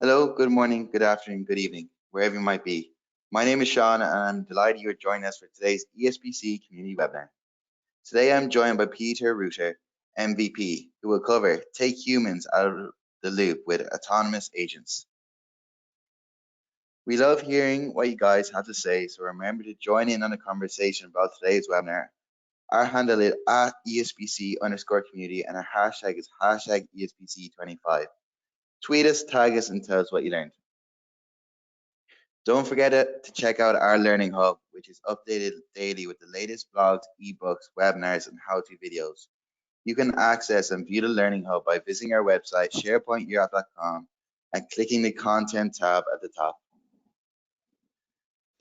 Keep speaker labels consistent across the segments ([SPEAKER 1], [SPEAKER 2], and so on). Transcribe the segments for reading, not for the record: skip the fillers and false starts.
[SPEAKER 1] Hello, good morning, good afternoon, good evening, wherever you might be. My name is Sean, and I'm delighted you're joining us for today's ESPC community webinar. Today I'm joined by Peter Reuter, MVP, who will cover Take Humans Out of the Loop with Autonomous Agents. We love hearing what you guys have to say, so remember to join in on the conversation about today's webinar. Our handle is at ESPC_community, and our hashtag is hashtag ESPC25. Tweet us, tag us, and tell us what you learned. Don't forget to check out our Learning Hub, which is updated daily with the latest blogs, ebooks, webinars, and how-to videos. You can access and view the Learning Hub by visiting our website, sharepointeurope.com, and clicking the Content tab at the top.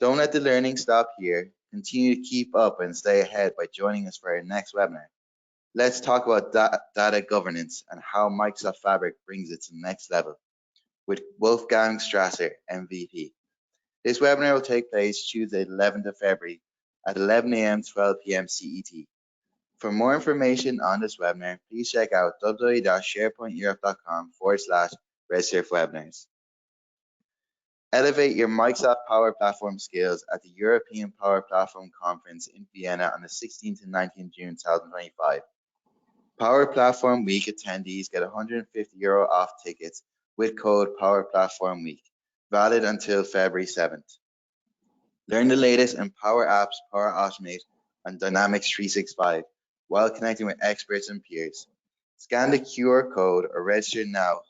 [SPEAKER 1] Don't let the learning stop here. Continue to keep up and stay ahead by joining us for our next webinar. Let's talk about data governance and how Microsoft Fabric brings it to the next level with Wolfgang Strasser, MVP. This webinar will take place Tuesday, 11th of February at 11 a.m. 12 p.m. CET. For more information on this webinar, please check out www.sharepointeurope.com/register-for-webinars. Elevate your Microsoft Power Platform skills at the European Power Platform Conference in Vienna on the 16th to 19th June 2025. Power Platform Week attendees get €150 off tickets with code Power Platform Week, valid until February 7th. Learn the latest in Power Apps, Power Automate, and Dynamics 365 while connecting with experts and peers. Scan the QR code or register now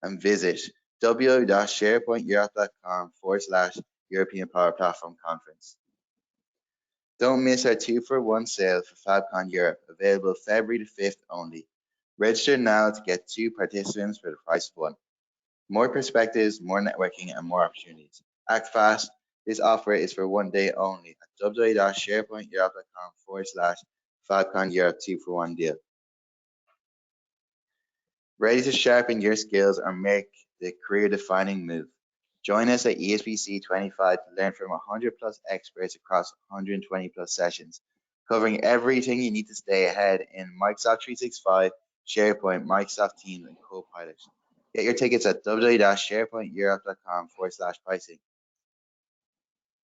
[SPEAKER 1] and visit www.sharepointeurope.com/European Power Platform Conference. Don't miss our 2-for-1 sale for FabCon Europe, available February the 5th only. Register now to get 2 participants for the price of 1. More perspectives, more networking, and more opportunities. Act fast. This offer is for 1 day only at www.sharepointeurope.com/FabCon Europe 2-for-1 deal. Ready to sharpen your skills or make the career-defining move? Join us at ESPC 25 to learn from 100 plus experts across 120 plus sessions, covering everything you need to stay ahead in Microsoft 365, SharePoint, Microsoft Teams, and Copilot. Get your tickets at www.sharepointeurope.com/pricing.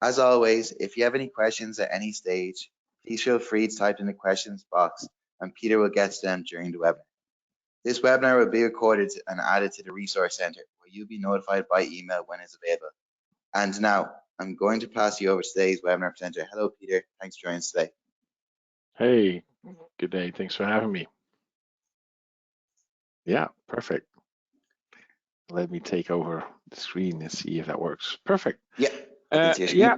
[SPEAKER 1] As always, if you have any questions at any stage, please feel free to type in the questions box and Peter will get to them during the webinar. This webinar will be recorded and added to the Resource Center, where you'll be notified by email when it's available. And now, I'm going to pass you over to today's webinar presenter. Hello, Peter. Thanks for joining us today.
[SPEAKER 2] Hey, good day. Thanks for having me. Yeah, perfect. Let me take over the screen and see if that works. Perfect.
[SPEAKER 1] Yeah.
[SPEAKER 2] Yeah.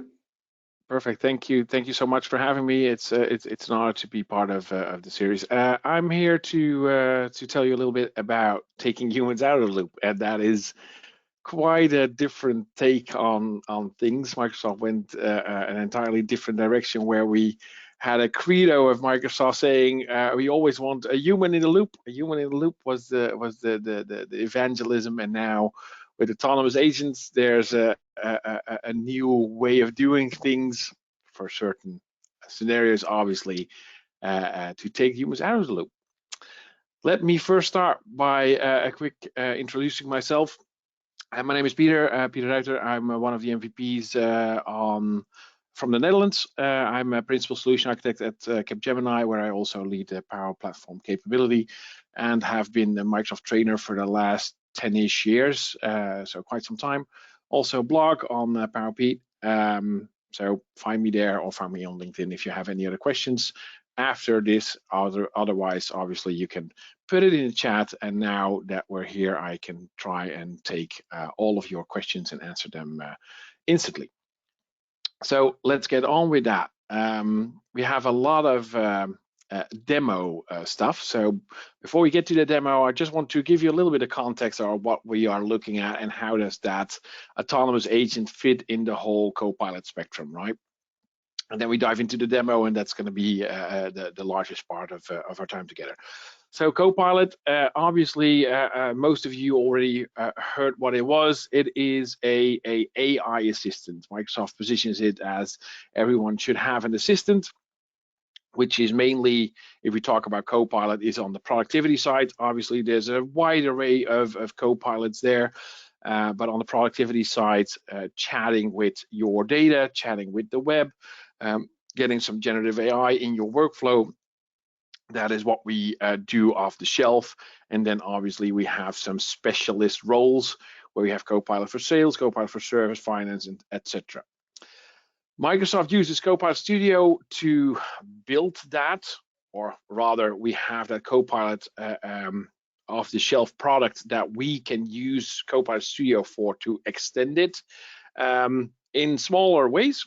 [SPEAKER 2] Perfect. Thank you. Thank you so much for having me. It's an honor to be part of the series. I'm here to tell you a little bit about taking humans out of the loop, and that is quite a different take on things. Microsoft went an entirely different direction, where we had a credo of Microsoft saying we always want a human in the loop. A human in the loop was the evangelism, and now with autonomous agents, there's a new way of doing things for certain scenarios, obviously, to take humans out of the loop. Let me first start by a quick introducing myself. My name is Peter, Peter Reuter. I'm one of the MVPs from the Netherlands. I'm a principal solution architect at Capgemini, where I also lead the Power Platform capability and have been a Microsoft trainer for the last 10-ish years, so quite some time. Also a blog on PowerPeat, so find me there or find me on LinkedIn if you have any other questions after this. Otherwise, obviously, you can put it in the chat, and now that we're here, I can try and take all of your questions and answer them instantly. So let's get on with that. We have a lot of demo stuff. So before we get to the demo, I just want to give you a little bit of context on what we are looking at and how does that autonomous agent fit in the whole Copilot spectrum, right? And then we dive into the demo, and that's going to be the largest part of our time together. So Copilot, obviously, most of you already heard what it was. It is a AI assistant. Microsoft positions it as everyone should have an assistant, which is mainly, if we talk about Copilot, is on the productivity side. Obviously, there's a wide array of Copilots there. but on the productivity side, chatting with your data, chatting with the web, getting some generative AI in your workflow. That is what we do off the shelf. And then obviously we have some specialist roles where we have Copilot for sales, Copilot for service, finance, and etc. Microsoft uses Copilot Studio to build that, or rather we have that Copilot off-the-shelf product that we can use Copilot Studio for to extend it in smaller ways,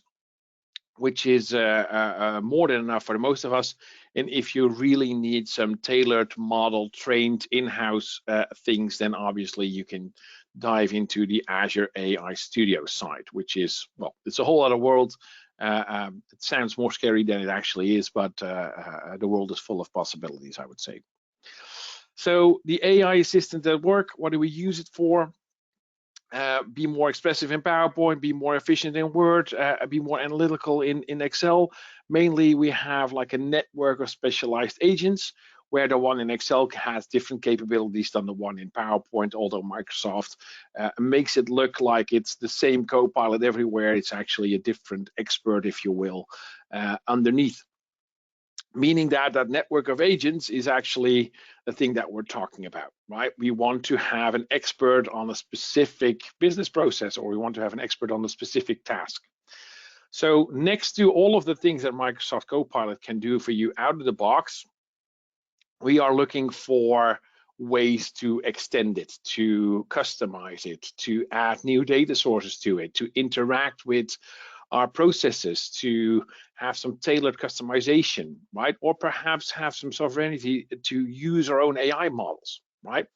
[SPEAKER 2] which is more than enough for most of us. And if you really need some tailored, model, trained in-house things, then obviously you can dive into the Azure AI Studio side, which is, well, it's a whole other world. It sounds more scary than it actually is, but the world is full of possibilities, I would say. So the AI assistant at work, what do we use it for? Be more expressive in PowerPoint, be more efficient in Word, be more analytical in Excel. Mainly, we have like a network of specialized agents, where the one in Excel has different capabilities than the one in PowerPoint, although Microsoft makes it look like it's the same Copilot everywhere. It's actually a different expert, if you will, underneath. Meaning that that network of agents is actually the thing that we're talking about, right? We want to have an expert on a specific business process, or we want to have an expert on a specific task. So next to all of the things that Microsoft Copilot can do for you out of the box, we are looking for ways to extend it, to customize it, to add new data sources to it, to interact with our processes, to have some tailored customization, right? Or perhaps have some sovereignty to use our own AI models, right?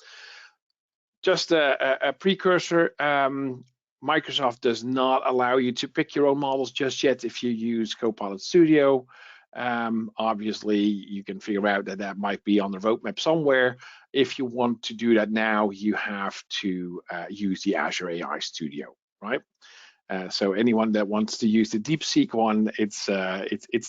[SPEAKER 2] Just a precursor, Microsoft does not allow you to pick your own models just yet if you use Copilot Studio. Obviously, you can figure out that that might be on the roadmap somewhere. If you want to do that now, you have to use the Azure AI Studio, right? So anyone that wants to use the DeepSeek one, it's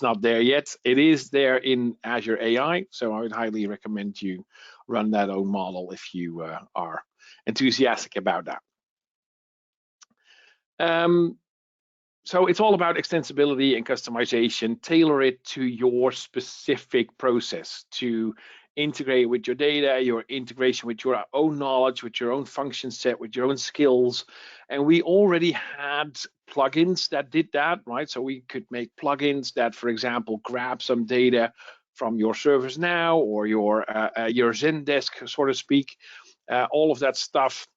[SPEAKER 2] not there yet. It is there in Azure AI, so I would highly recommend you run that own model if you are enthusiastic about that. So it's all about extensibility and customization. Tailor it to your specific process, to integrate with your data, your integration with your own knowledge, with your own function set, with your own skills. And we already had plugins that did that, right? So we could make plugins that, for example, grab some data from your ServiceNow or your Zendesk, so to speak. All of that stuff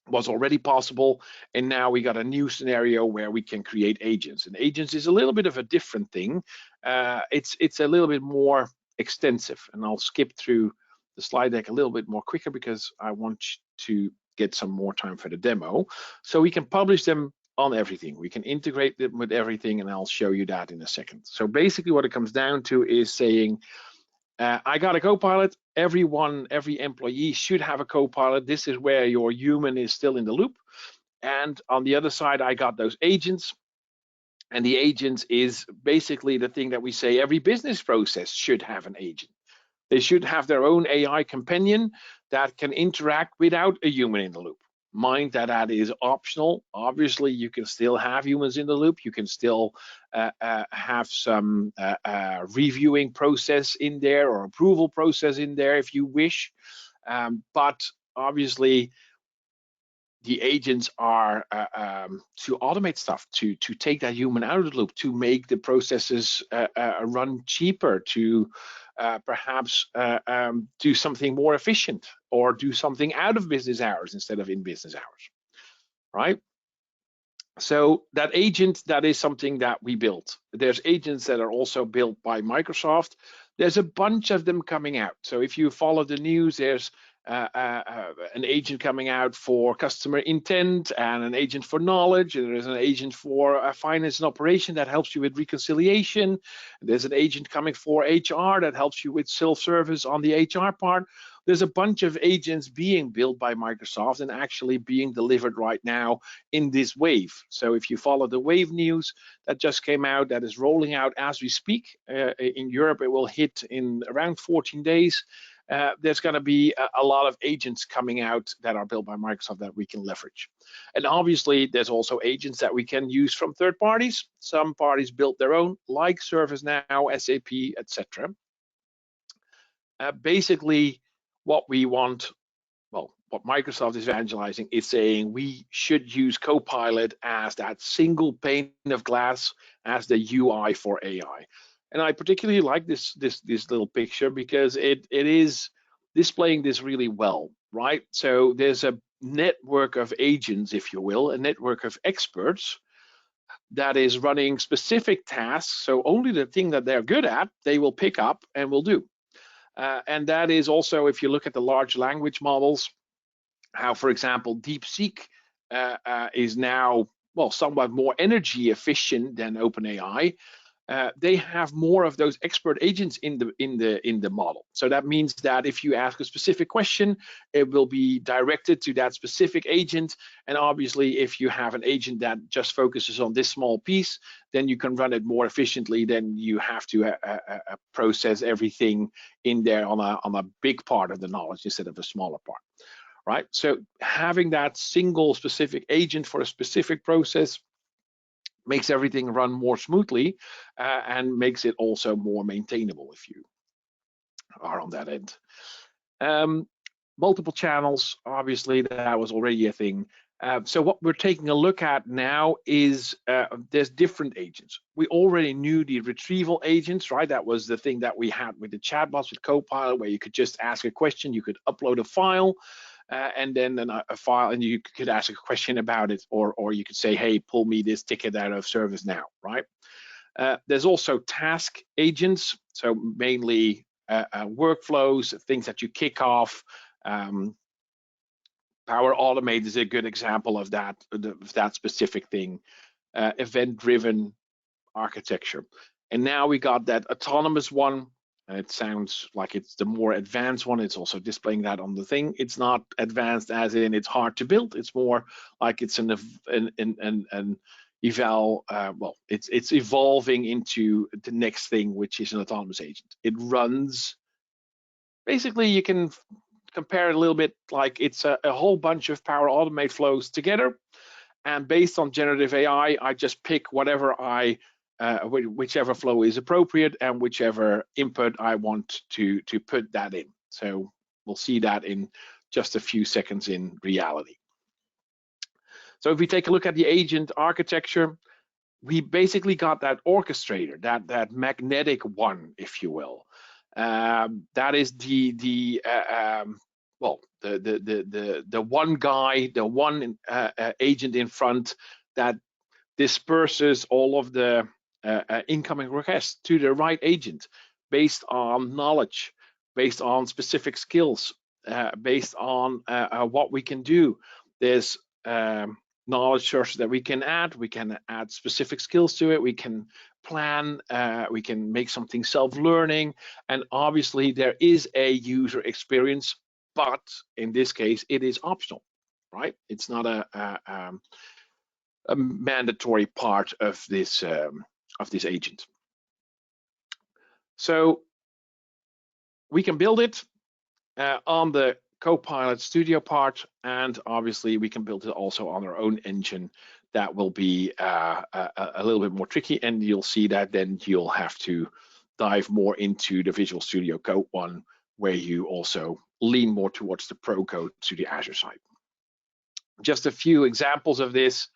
[SPEAKER 2] was already possible, and now we got a new scenario where we can create agents. And agents is a little bit of a different thing. It's a little bit more extensive, and I'll skip through the slide deck a little bit more quicker because I want to get some more time for the demo. So we can publish them on everything. We can integrate them with everything, and I'll show you that in a second. So basically what it comes down to is saying, I got a Copilot. Every employee should have a Copilot. This is where your human is still in the loop. And on the other side, I got those agents. And the agents is basically the thing that we say every business process should have an agent. They should have their own AI companion that can interact without a human in the loop. Mind that that is optional. Obviously, you can still have humans in the loop. You can still have some reviewing process in there or approval process in there if you wish. But obviously, the agents are to automate stuff, to take that human out of the loop, to make the processes run cheaper, to perhaps do something more efficient, or do something out of business hours instead of in business hours, right? So that agent, that is something that we built. There's agents that are also built by Microsoft. There's a bunch of them coming out. So if you follow the news, there's an agent coming out for customer intent, and an agent for knowledge, and there's an agent for finance and operation that helps you with reconciliation. There's an agent coming for HR that helps you with self-service on the HR part. There's a bunch of agents being built by Microsoft and actually being delivered right now in this wave. So if you follow the wave news that just came out, that is rolling out as we speak. In Europe, it will hit in around 14 days. there's going to be a lot of agents coming out that are built by Microsoft that we can leverage. And obviously, there's also agents that we can use from third parties. Some parties built their own, like ServiceNow, SAP, etc. Basically, what we want, well, what Microsoft is evangelizing is saying we should use Copilot as that single pane of glass as the UI for AI. And I particularly like this little picture because it is displaying this really well, right? So there's a network of agents, if you will, a network of experts that is running specific tasks. So only the thing that they're good at, they will pick up and will do. And that is also, if you look at the large language models, how, for example, DeepSeek is now, well, somewhat more energy efficient than OpenAI. They have more of those expert agents in the model. So that means that if you ask a specific question, it will be directed to that specific agent. And obviously, if you have an agent that just focuses on this small piece, then you can run it more efficiently than you have to process everything in there on a big part of the knowledge instead of a smaller part. Right, so having that single specific agent for a specific process makes everything run more smoothly and makes it also more maintainable if you are on that end. Multiple channels, obviously, that was already a thing. So what we're taking a look at now is there's different agents. We already knew the retrieval agents, right? That was the thing that we had with the chatbots with Copilot, where you could just ask a question, you could upload a file, and then a file, and you could ask a question about it, or you could say, hey, pull me this ticket out of ServiceNow, right? There's also task agents, so mainly workflows, things that you kick off. Power Automate is a good example of that specific thing. Event-driven architecture. And now we got that autonomous one. And it sounds like it's the more advanced one. It's also displaying that on the thing. It's not advanced as in it's hard to build. It's more like it's an eval. Well, it's evolving into the next thing, which is an autonomous agent. It runs. Basically, you can compare it a little bit like it's a whole bunch of Power Automate flows together. And based on generative AI, I just pick whatever whichever flow is appropriate and whichever input I want to put that in. So we'll see that in just a few seconds in reality. So if we take a look at the agent architecture, we basically got that orchestrator, that magnetic one, if you will. That is the one guy, the one agent in front that disperses all of the incoming requests to the right agent based on knowledge, based on specific skills, based on what we can do. There's knowledge sources that we can add. We can add specific skills to it. We can plan. We can make something self-learning. And obviously, there is a user experience, but in this case, it is optional, right? It's not a mandatory part of this agent. So we can build it on the Copilot Studio part, and obviously we can build it also on our own engine. That will be a little bit more tricky, and you'll see that then you'll have to dive more into the Visual Studio Code one, where you also lean more towards the Pro Code to the Azure side. Just a few examples of this.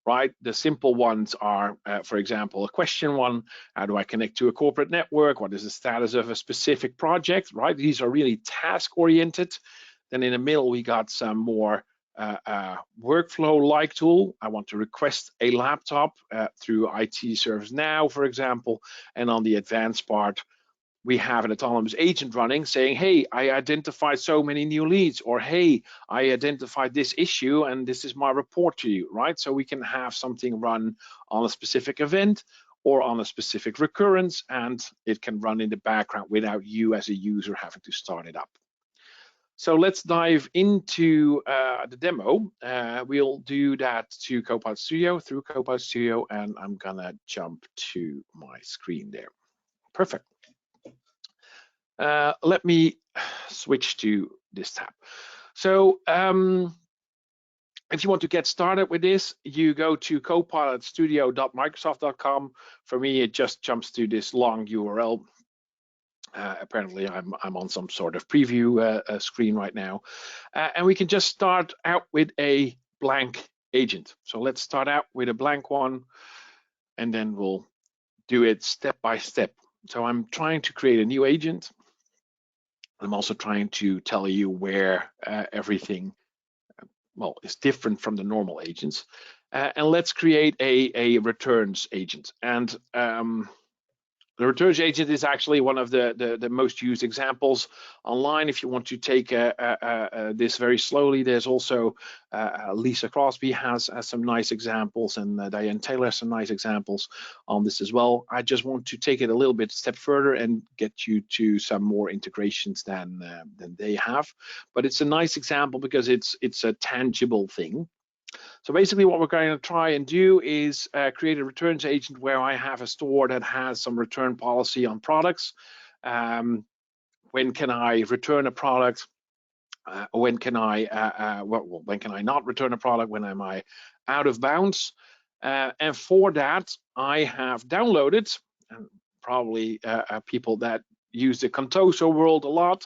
[SPEAKER 2] Right, the simple ones are, for example, a question one: how do I connect to a corporate network? What is the status of a specific project? Right, these are really task-oriented. Then in the middle, we got some more workflow-like tool. I want to request a laptop through IT ServiceNow, for example. And on the advanced part, we have an autonomous agent running saying, hey, I identified so many new leads, or hey, I identified this issue and this is my report to you, right? So we can have something run on a specific event or on a specific recurrence, and it can run in the background without you as a user having to start it up. So let's dive into the demo. We'll do that to Copilot Studio, through Copilot Studio, and I'm gonna jump to my screen there. Perfect. Let me switch to this tab. So if you want to get started with this, you go to copilotstudio.microsoft.com. For me, it just jumps to this long URL. Apparently, I'm on some sort of preview screen right now. And we can just start out with a blank agent. So let's start out with a blank one, and then we'll do it step by step. So I'm trying to create a new agent. I'm also trying to tell you where everything is different from the normal agents. And let's create a returns agent. And the returns agent is actually one of the most used examples online. If you want to take this very slowly, there's also Lisa Crosby has some nice examples, and Diane Taylor has some nice examples on this as well. I just want to take it a little bit step further and get you to some more integrations than they have. But it's a nice example because it's a tangible thing. So basically what we're going to try and do is create a returns agent where I have a store that has some return policy on products. When can I return a product? When can I when can I not return a product? When am I out of bounds? And for that, I have downloaded, and probably people that use the Contoso world a lot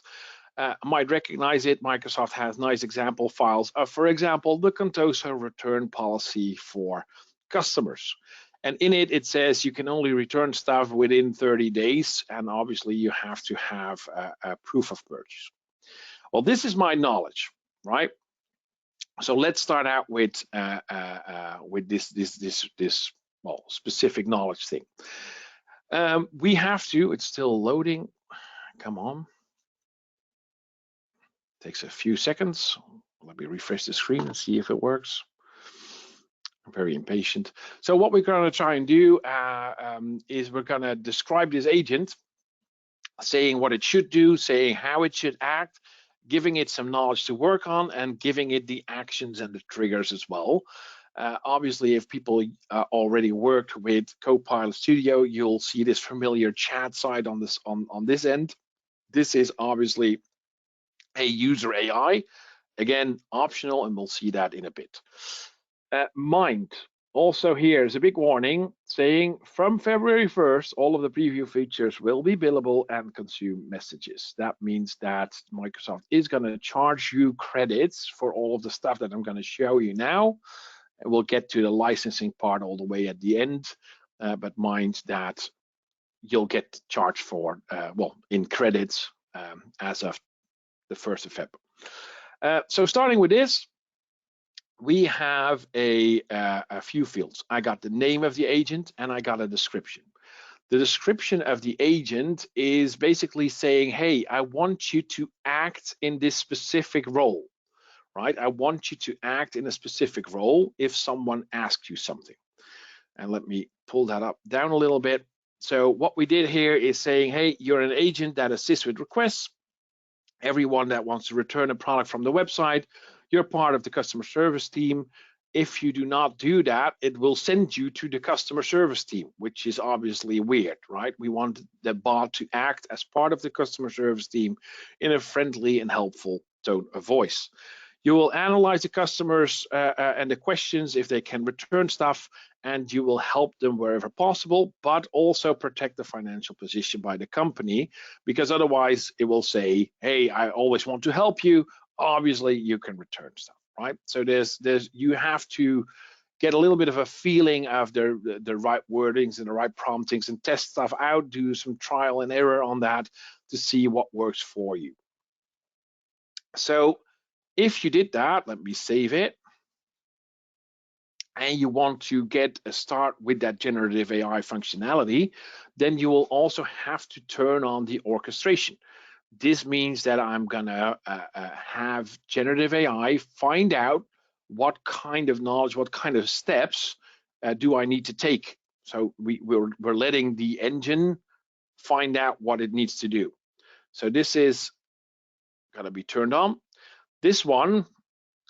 [SPEAKER 2] might recognize it. Microsoft has nice example files of, for example, the Contoso return policy for customers. And in it, it says you can only return stuff within 30 days. And obviously, you have to have a proof of purchase. Well, this is my knowledge, right? So let's start out with this specific knowledge thing. We have to. It's still loading. Come on. Takes a few seconds. Let me refresh the screen and see if it works. I'm very impatient. So what we're going to try and do is we're going to describe this agent, saying what it should do, saying how it should act, giving it some knowledge to work on, and giving it the actions and the triggers as well. Obviously, if people already worked with Copilot Studio, you'll see this familiar chat side on this end. This is obviously a user AI, again, optional, and we'll see that in a bit. Mind, also here is a big warning saying from February 1st, all of the preview features will be billable and consume messages. That means that Microsoft is going to charge you credits for all of the stuff that I'm going to show you now. And we'll get to the licensing part all the way at the end, but mind that you'll get charged for, in credits as of the 1st of February. So starting with this, we have a few fields. I got the name of the agent and I got a description. The description of the agent is basically saying, hey, I want you to act in this specific role, right? I want you to act in a specific role if someone asks you something. And let me pull that up down a little bit. So what we did here is saying, hey, you're an agent that assists with requests. Everyone that wants to return a product from the website, you're part of the customer service team. If you do not do that, it will send you to the customer service team, which is obviously weird, right? We want the bot to act as part of the customer service team in a friendly and helpful tone of voice. You will analyze the customers and the questions if they can return stuff, and you will help them wherever possible, but also protect the financial position by the company, because otherwise it will say, hey, I always want to help you. Obviously, you can return stuff, right? So you have to get a little bit of a feeling of the right wordings and the right promptings and test stuff out, do some trial and error on that to see what works for you. So if you did that, let me save it. And you want to get a start with that generative AI functionality, then you will also have to turn on the orchestration. This means that I'm gonna have generative AI find out what kind of knowledge, what kind of steps do I need to take. So we're letting the engine find out what it needs to do. So this is gonna be turned on. This one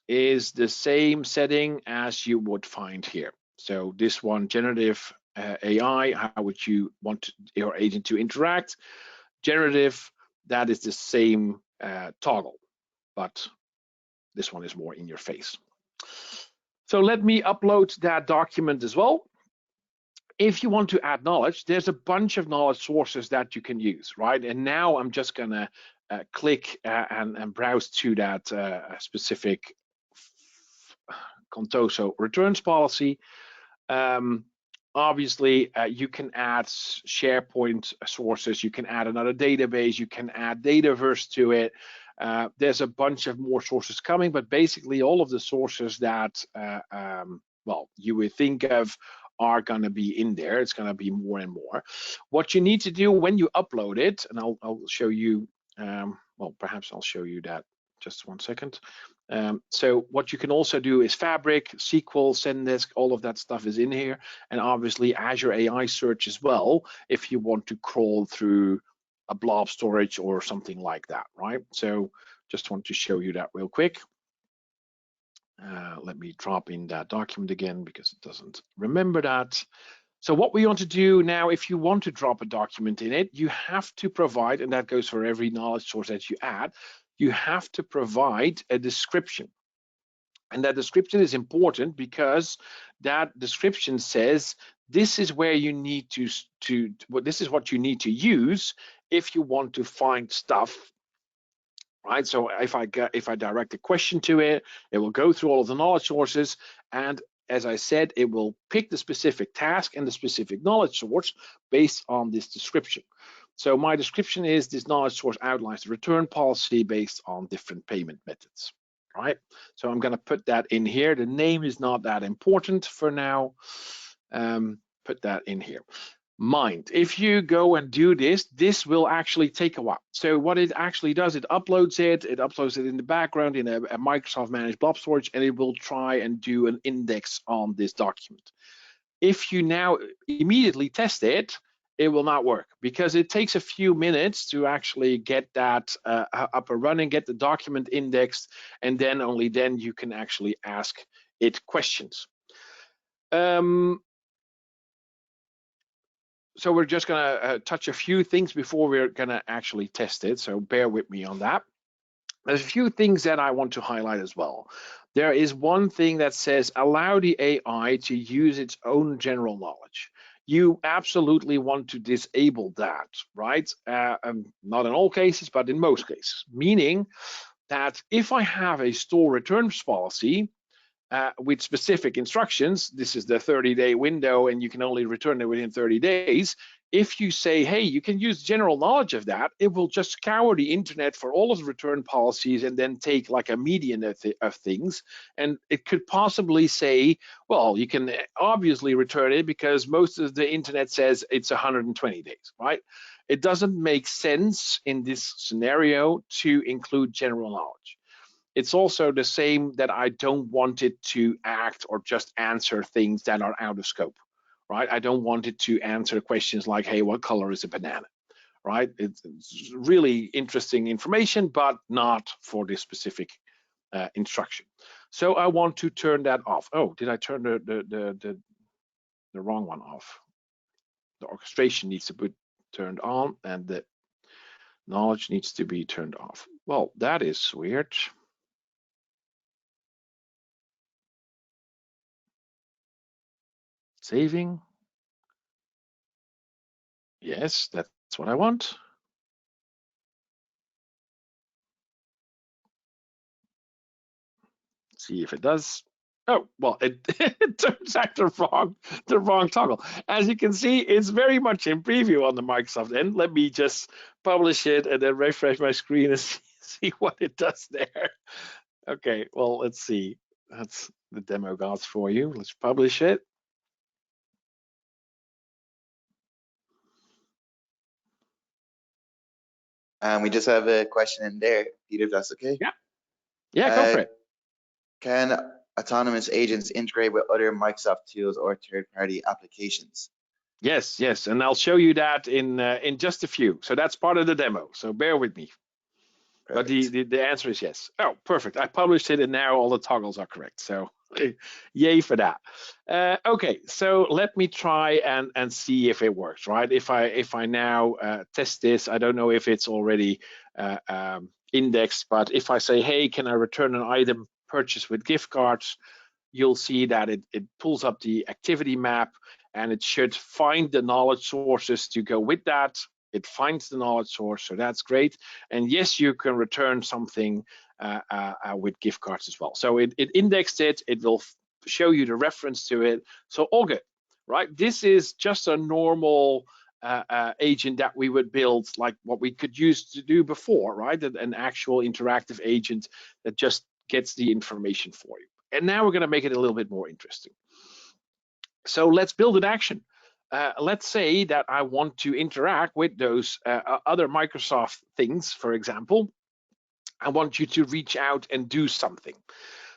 [SPEAKER 2] is the same setting as you would find here. So this one, generative AI, how would you want your agent to interact? Generative, that is the same toggle, but this one is more in your face. So let me upload that document as well. If you want to add knowledge, there's a bunch of knowledge sources that you can use, right? And now I'm just gonna click and browse to that specific Contoso returns policy. Obviously, you can add SharePoint sources, you can add another database, you can add Dataverse to it. There's a bunch of more sources coming, but basically all of the sources that well, you would think of are going to be in there. It's going to be more and more. What you need to do when you upload it, and I'll show you, well, perhaps I'll show you that just 1 second. So what you can also do is Fabric, SQL, Zendesk, all of that stuff is in here. And obviously Azure AI Search as well, if you want to crawl through a blob storage or something like that, right? So just want to show you that real quick. Let me drop in that document again because it doesn't remember that. So what we want to do now, if you want to drop a document in it, you have to provide, and that goes for every knowledge source that you add, you have to provide a description. And that description is important because that description says, this is where you need this is what you need to use if you want to find stuff. Right, so if I direct a question to it, it will go through all of the knowledge sources, and as I said, it will pick the specific task and the specific knowledge source based on this description. So my description is this knowledge source outlines the return policy based on different payment methods. Right, so I'm going to put that in here. The name is not that important for now. Put that in here. Mind, if you go and do this, this will actually take a while. So what it actually does, it uploads it in the background in a Microsoft managed blob storage, and it will try and do an index on this document. If you now immediately test it, it will not work because it takes a few minutes to actually get that up and running, get the document indexed, and then only then you can actually ask it questions. So we're just going to touch a few things before we're going to actually test it. So bear with me on that. There's a few things that I want to highlight as well. There is one thing that says allow the AI to use its own general knowledge. You absolutely want to disable that, right? Not in all cases, but in most cases, meaning that if I have a store returns policy, with specific instructions, this is the 30-day window and you can only return it within 30 days. If you say, hey, you can use general knowledge of that, it will just scour the internet for all of the return policies and then take like a median of things. And it could possibly say, well, you can obviously return it because most of the internet says it's 120 days, right? It doesn't make sense in this scenario to include general knowledge. It's also the same that I don't want it to act or just answer things that are out of scope, right? I don't want it to answer questions like, hey, what color is a banana, right? It's really interesting information, but not for this specific instruction. So I want to turn that off. Oh, did I turn the wrong one off? The orchestration needs to be turned on and the knowledge needs to be turned off. Well, that is weird. Saving. Yes, that's what I want. See if it does. Oh, well, it turns out the wrong toggle. As you can see, it's very much in preview on the Microsoft end. Let me just publish it and then refresh my screen and see what it does there. Okay, well, let's see. That's the demo gods for you. Let's publish it.
[SPEAKER 1] We just have a question in there, Peter, if that's okay.
[SPEAKER 2] Yeah, go for it.
[SPEAKER 1] Can autonomous agents integrate with other Microsoft tools or third-party applications?
[SPEAKER 2] Yes, and I'll show you that in just a few. So that's part of the demo. So bear with me. Perfect. But the answer is yes. Oh, perfect. I published it and now all the toggles are correct. So yay for that. Okay, so let me try and see if it works, right? If I now test this, I don't know if it's already indexed, but if I say, hey, can I return an item purchased with gift cards, you'll see that it pulls up the activity map, and it should find the knowledge sources to go with that. It finds the knowledge source, so that's great. And yes, you can return something with gift cards as well. So it indexed it, it will show you the reference to it, so all good, right? This is just a normal agent that we would build, like what we could use to do before, right? An actual interactive agent that just gets the information for you. And now we're going to make it a little bit more interesting. So let's build an action. Let's say that I want to interact with those other Microsoft things, for example. I want you to reach out and do something.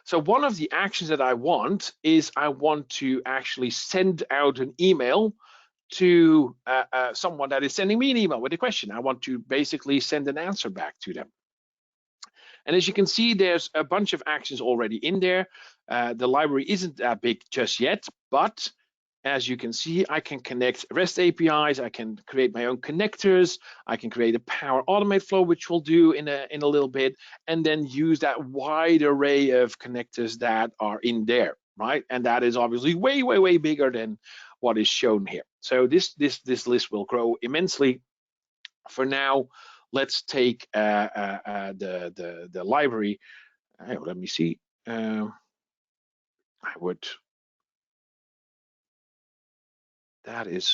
[SPEAKER 2] So one of the actions that I want is I want to actually send out an email to someone that is sending me an email with a question. I want to basically send an answer back to them. And as you can see, there's a bunch of actions already in there. The library isn't that big just yet, but as you can see, I can connect REST APIs, I can create my own connectors, I can create a Power Automate flow, which we'll do in a little bit, and then use that wide array of connectors that are in there, right? And that is obviously way, way, way bigger than what is shown here. So this list will grow immensely. For now, let's take the library. Let me see. I would. That is.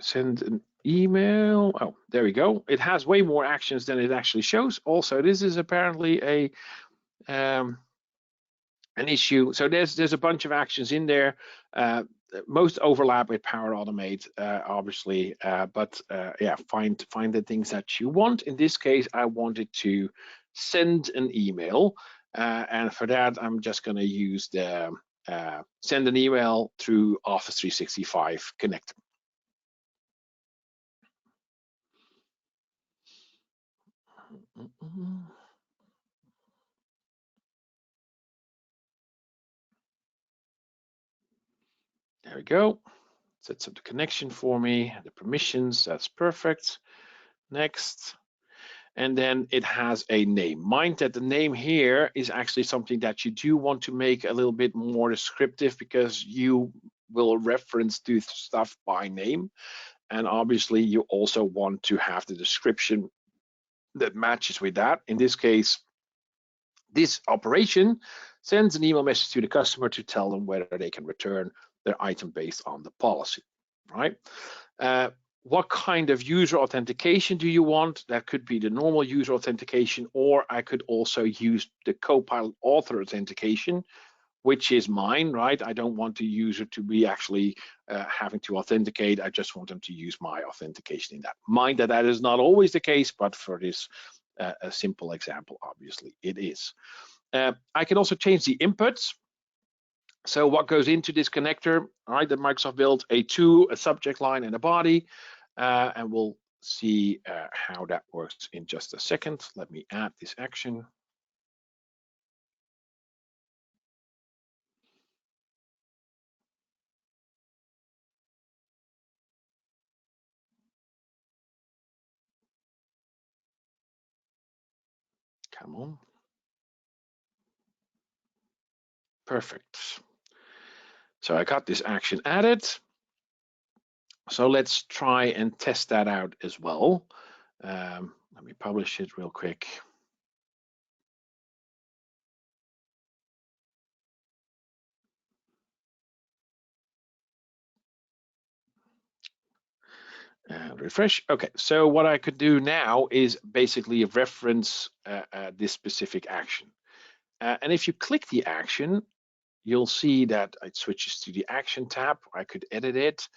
[SPEAKER 2] Send an email. Oh, there we go. It has way more actions than it actually shows. Also, this is apparently an issue. So there's a bunch of actions in there. Most overlap with Power Automate, obviously, but yeah, find the things that you want. In this case, I wanted to send an email, and for that, I'm just going to use the send an email through Office 365 connector. There we go. Sets up the connection for me, the permissions, that's perfect. Next. And then it has a name. Mind that the name here is actually something that you do want to make a little bit more descriptive, because you will reference to stuff by name. And obviously you also want to have the description that matches with that. In this case, this operation sends an email message to the customer to tell them whether they can return their item based on the policy, right? What kind of user authentication do you want? That could be the normal user authentication, or I could also use the Copilot author authentication, which is mine, right? I don't want the user to be actually having to authenticate. I just want them to use my authentication in that. Mind that that is not always the case, but for this a simple example, obviously it is. I can also change the inputs. So what goes into this connector, all right, that Microsoft built, a to, a subject line, and a body, and we'll see how that works in just a second. Let me add this action. Come on. Perfect. So I got this action added. So let's try and test that out as well. Let me publish it real quick. And refresh. Okay, so what I could do now is basically reference this specific action. And if you click the action, you'll see that it switches to the action tab. I could edit it.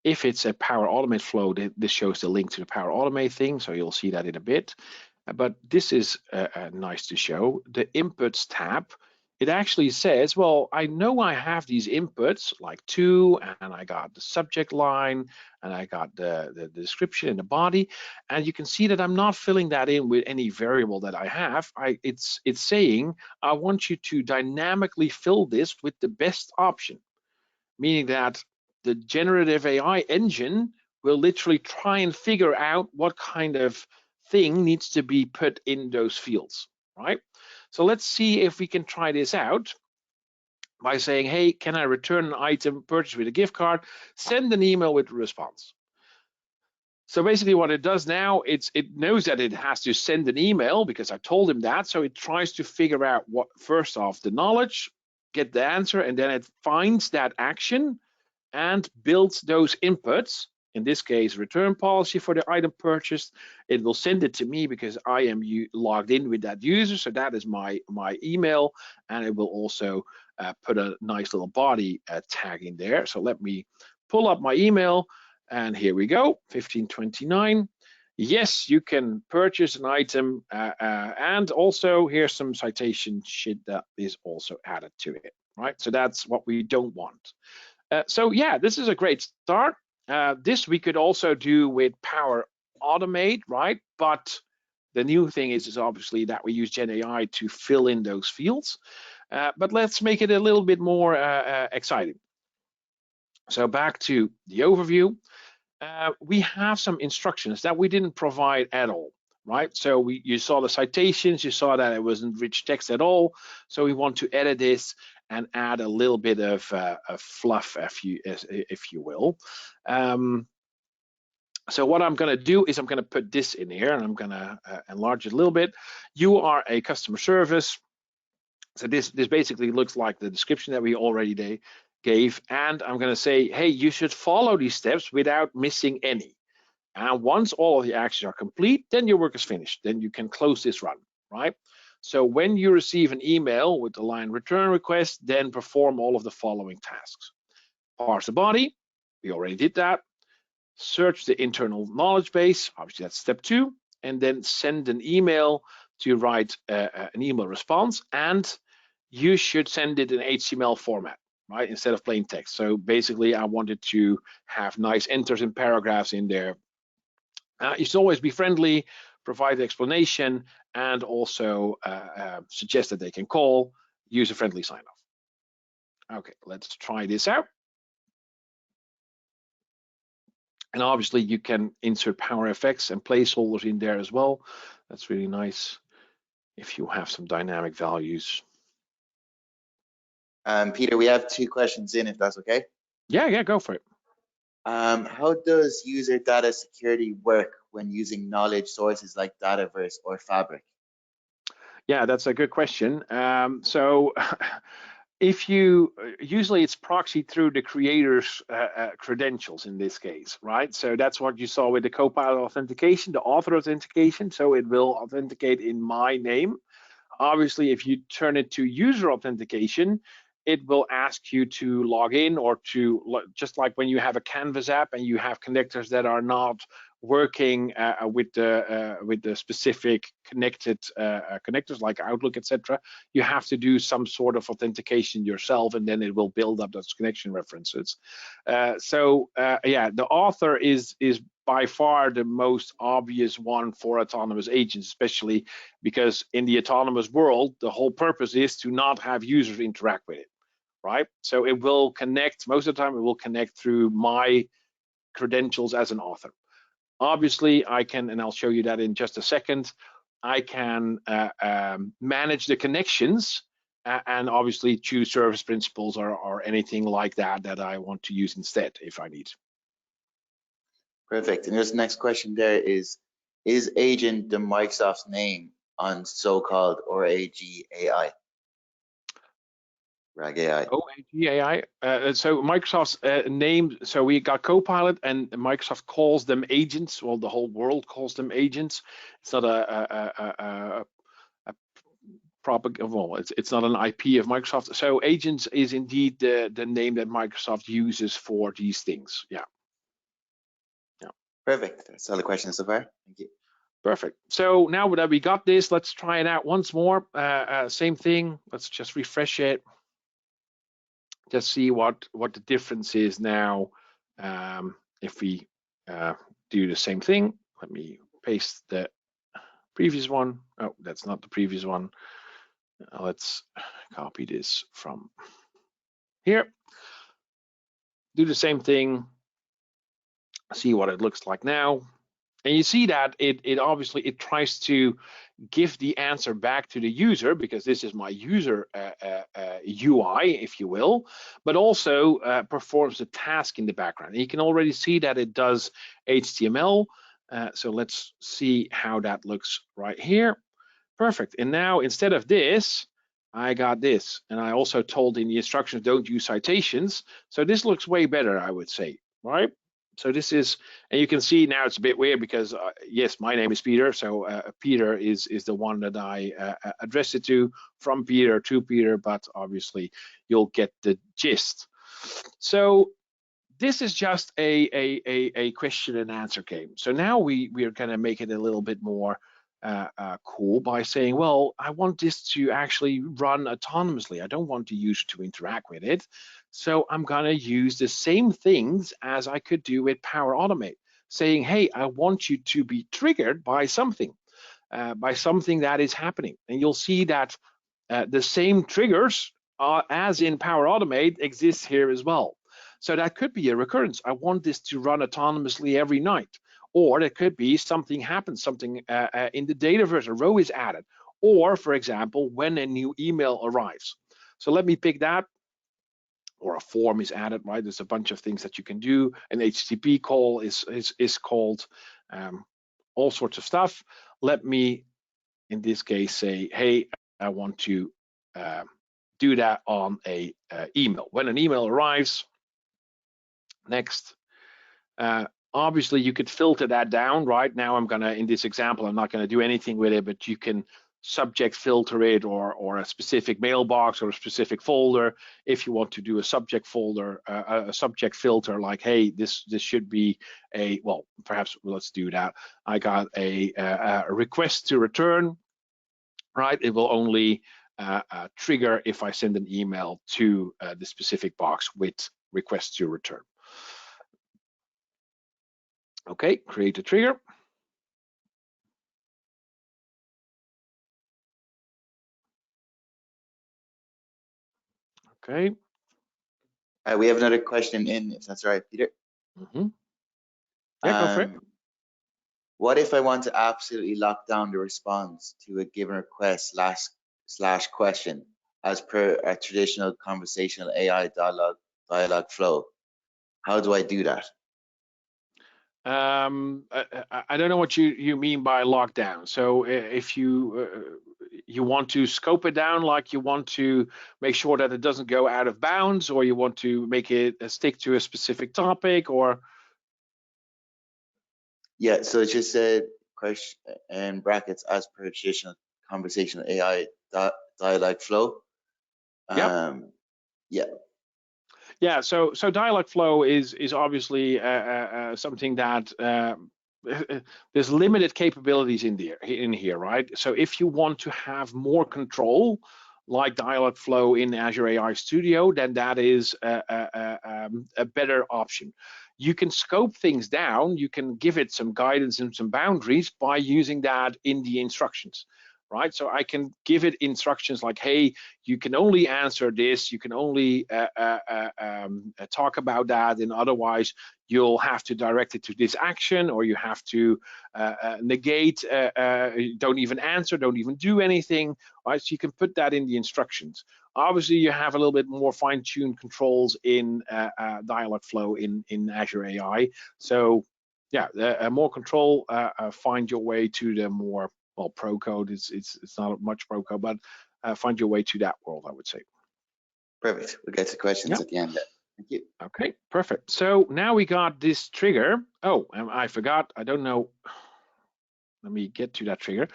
[SPEAKER 2] If it's a Power Automate flow, this shows the link to the Power Automate thing, so you'll see that in a bit. But this is nice to show. The Inputs tab, it actually says, well, I know I have these inputs, like to, and I got the subject line, and I got the description and the body, and you can see that I'm not filling that in with any variable that I have. It's saying, I want you to dynamically fill this with the best option, meaning that the generative AI engine will literally try and figure out what kind of thing needs to be put in those fields, right? So let's see if we can try this out by saying, hey, can I return an item purchased with a gift card? Send an email with a response. So basically what it does now, it knows that it has to send an email because I told him that. So it tries to figure out what, first off, the knowledge, get the answer, and then it finds that action and builds those inputs. In this case, return policy for the item purchased. It will send it to me because I am logged in with that user. So that is my email, and it will also put a nice little body tag in there. So let me pull up my email, and here we go, 1529. Yes, you can purchase an item, and also here's some citation shit that is also added to it, right? So that's what we don't want. So yeah, this is a great start. This we could also do with Power Automate, right? But the new thing is obviously that we use Gen AI to fill in those fields. But let's make it a little bit more exciting. So back to the overview. We have some instructions that we didn't provide at all, right? So you saw the citations, you saw that it wasn't rich text at all. So we want to edit this and add a little bit of fluff, if you will. So what I'm going to do is I'm going to put this in here, and I'm going to enlarge it a little bit. You are a customer service. So this basically looks like the description that we already gave, and I'm going to say, hey, you should follow these steps without missing any. And once all of the actions are complete, then your work is finished. Then you can close this run, right? So when you receive an email with the line return request, then perform all of the following tasks. Parse the body, we already did that. Search the internal knowledge base, obviously that's step 2, and then send an email to write an email response, and you should send it in HTML format, right, instead of plain text. So basically I wanted to have nice enters and paragraphs in there. You should always be friendly, provide the explanation, and also suggest that they can call, user-friendly sign-off. Okay, let's try this out. And obviously you can insert power effects and placeholders in there as well. That's really nice if you have some dynamic values.
[SPEAKER 1] Peter, we have 2 questions in, if that's okay.
[SPEAKER 2] Yeah, go for it.
[SPEAKER 1] How does user data security work when using knowledge sources like Dataverse or Fabric?
[SPEAKER 2] Yeah, that's a good question. So if you usually it's proxied through the creator's credentials in this case, right? So that's what you saw with the Copilot authentication, the author authentication. So it will authenticate in my name. Obviously, if you turn it to user authentication, it will ask you to log in, or to, just like when you have a Canvas app and you have connectors that are not working with the specific connected connectors like Outlook, etc. You have to do some sort of authentication yourself, and then it will build up those connection references. Yeah, the author is by far the most obvious one for autonomous agents, especially because in the autonomous world, the whole purpose is to not have users interact with it, right? So it will connect, most of the time it will connect through my credentials as an author. Obviously, I can, and I'll show you that in just a second, I can manage the connections and obviously choose service principals or anything like that I want to use instead if I need.
[SPEAKER 1] Perfect. And this next question there is agent the Microsoft's name on so-called RAG AI? RAG AI.
[SPEAKER 2] RAG AI. So Microsoft's name, so we got Copilot and Microsoft calls them agents. Well, the whole world calls them agents. It's not it's not an IP of Microsoft. So agents is indeed the name that Microsoft uses for these things. Yeah.
[SPEAKER 1] Perfect. That's all the questions so far. Thank you.
[SPEAKER 2] Perfect. So now that we got this, let's try it out once more. Same thing. Let's just refresh it. Just see what the difference is now if we do the same thing. Let me paste the previous one. Oh, that's not the previous one. Let's copy this from here. do the same thing, see what it looks like now. And you see that it obviously it tries to give the answer back to the user, because this is my user UI, if you will, but also performs the task in the background. And you can already see that it does HTML. So let's see how that looks right here. Perfect. And now instead of this, I got this. And I also told in the instructions, don't use citations. So this looks way better, I would say, right? So this is, and you can see now it's a bit weird because yes, my name is Peter. So Peter is the one that I addressed it to, from Peter to Peter, but obviously you'll get the gist. So this is just a question and answer game. So now we are going to make it a little bit more cool by saying, well, I want this to actually run autonomously. I don't want the user to interact with it. So I'm going to use the same things as I could do with Power Automate, saying, hey, I want you to be triggered by something that is happening. And you'll see that the same triggers as in Power Automate exists here as well. So that could be a recurrence. I want this to run autonomously every night. Or there could be something happens, something in the Dataverse, a row is added. Or, for example, when a new email arrives. So let me pick that. Or a form is added, right? There's a bunch of things that you can do. An HTTP call is called, all sorts of stuff. Let me, in this case, say, hey, I want to do that on a email. When an email arrives, next. Obviously, you could filter that down. Right now, I'm gonna, in this example, I'm not gonna do anything with it, but you can subject filter it, or a specific mailbox or a specific folder. If you want to do a subject folder, a subject filter, like, hey, this should be a, well, perhaps let's do that. I got a request to return, right? It will only trigger if I send an email to the specific box with request to return. Okay, create a trigger. Okay.
[SPEAKER 1] We have another question in, if that's all right, Peter.
[SPEAKER 2] Yeah, go for it.
[SPEAKER 1] What if I want to absolutely lock down the response to a given request slash question as per a traditional conversational AI dialogue flow? How do I do that?
[SPEAKER 2] I don't know what you mean by lockdown. So if you want to scope it down, like you want to make sure that it doesn't go out of bounds, or you want to make it stick to a specific topic, or
[SPEAKER 1] Yeah, so it's just a question in brackets as per traditional conversational AI dialogue flow.
[SPEAKER 2] Yep.
[SPEAKER 1] Yeah.
[SPEAKER 2] Yeah, so dialog flow is obviously something that there's limited capabilities in here, right? So if you want to have more control, like dialog flow in Azure AI Studio, then that is a better option. You can scope things down, you can give it some guidance and some boundaries by using that in the instructions. Right, so I can give it instructions like, hey, you can only answer this, you can only talk about that, and otherwise you'll have to direct it to this action, or you have to negate, don't even answer, don't even do anything, right? So you can put that in the instructions. Obviously, you have a little bit more fine-tuned controls in dialog flow in Azure AI. So yeah, more control, find your way to the more, well, pro code. It's not much pro code, but find your way to that world, I would say.
[SPEAKER 1] Perfect. We'll get to questions at the end. Thank you.
[SPEAKER 2] Okay, perfect. So now we got this trigger. Oh, I forgot. I don't know. Let me get to that trigger.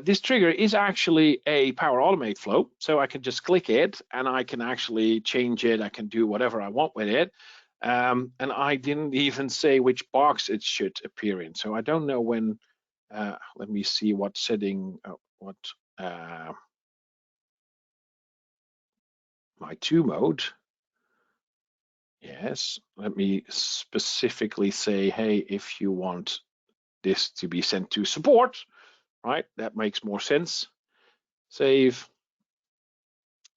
[SPEAKER 2] This trigger is actually a Power Automate flow. So I can just click it and I can actually change it. I can do whatever I want with it. And I didn't even say which box it should appear in. So I don't know when. Let me see what setting, my to mode. Yes, let me specifically say, hey, if you want this to be sent to support, right? That makes more sense. Save.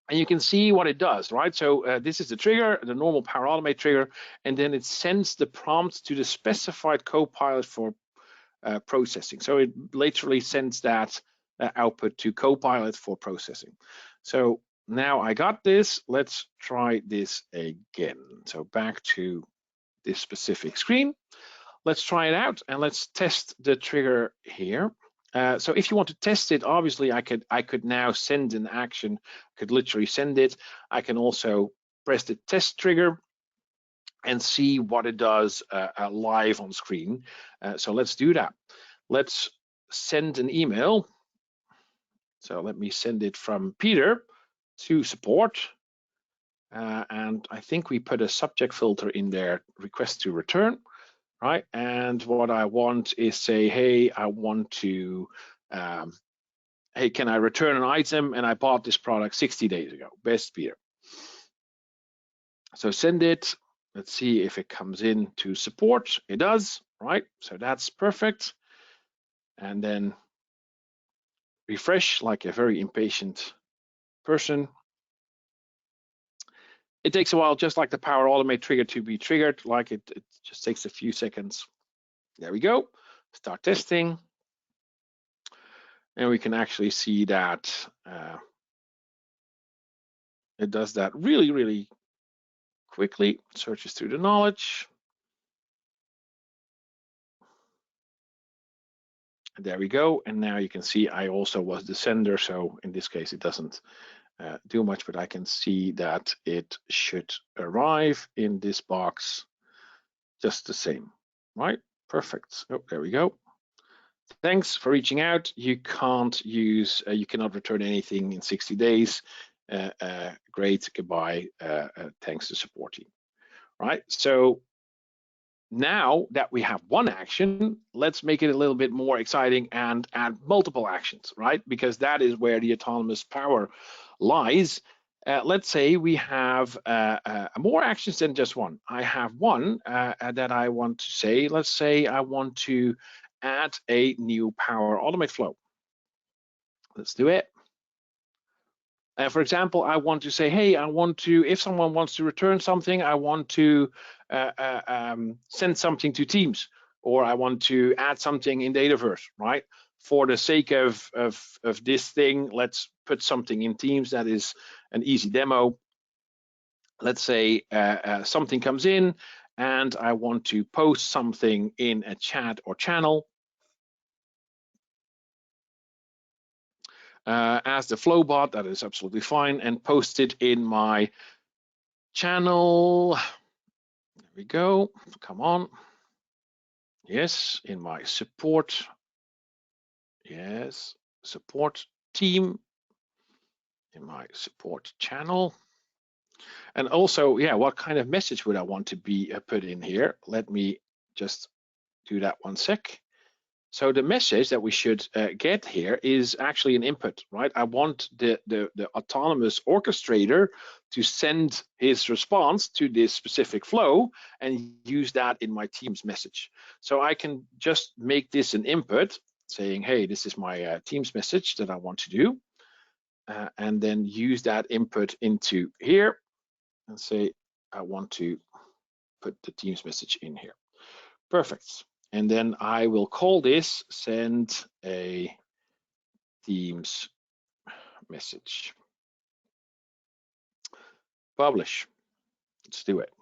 [SPEAKER 2] And you can see what it does, right? So this is the trigger, the normal Power Automate trigger, and then it sends the prompt to the specified Copilot for processing. So it literally sends that output to Copilot for processing. So now I got this. Let's try this again. So back to this specific screen. Let's try it out and let's test the trigger here. So if you want to test it, obviously I could now send an action, could literally send it. I can also press the test trigger and see what it does live on screen. So let's do that. Let's send an email. So let me send it from Peter to support. And I think we put a subject filter in there, request to return. Right, and what I want is say, hey, I want to, hey, can I return an item? And I bought this product 60 days ago, best Peter. So send it. Let's see if it comes in to support. It does, right? So that's perfect. And then refresh like a very impatient person. It takes a while, just like the Power Automate trigger to be triggered, like it just takes a few seconds. There we go. Start testing. And we can actually see that it does that really, really quickly. Searches through the knowledge. And there we go. And now you can see I also was the sender. So in this case, it doesn't do much, but I can see that it should arrive in this box just the same, right? Perfect. Oh, there we go. Thanks for reaching out. You can't use, you cannot return anything in 60 days. Great, goodbye. Thanks to support team, right? So now that we have one action, let's make it a little bit more exciting and add multiple actions, right? Because that is where the autonomous power lies. Let's say we have more actions than just one. I have one that I want to say. Let's say I want to add a new Power Automate flow. Let's do it. For example, I want to say, hey, I want to, if someone wants to return something, I want to send something to Teams, or I want to add something in Dataverse, right? For the sake of this thing, let's put something in Teams. That is an easy demo. Let's say something comes in and I want to post something in a chat or channel. As the flow bot, that is absolutely fine, and post it in my channel. There we go. Come on. Yes, in my support. Yes, support team. In my support channel. And also, yeah, what kind of message would I want to be put in here? Let me just do that one sec. So the message that we should get here is actually an input, right? I want the autonomous orchestrator to send his response to this specific flow and use that in my Teams message. So I can just make this an input saying, hey, this is my Teams message that I want to do, and then use that input into here and say, I want to put the Teams message in here. Perfect. And then I will call this send a Teams message. Publish. Let's do it.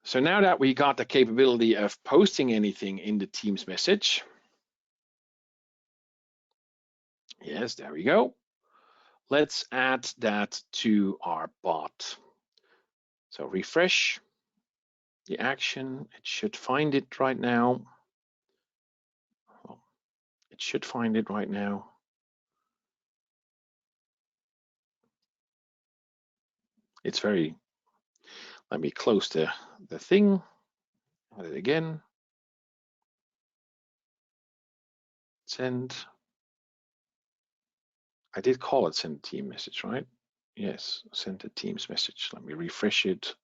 [SPEAKER 2] So now that we got the capability of posting anything in the Teams message, yes, there we go. Let's add that to our bot. So refresh the action. It should find it right now. Well, it should find it right now. It's very, let me close the thing. Add it again. Send. I did call it send team message, right? Yes, send a Teams message. Let me refresh it.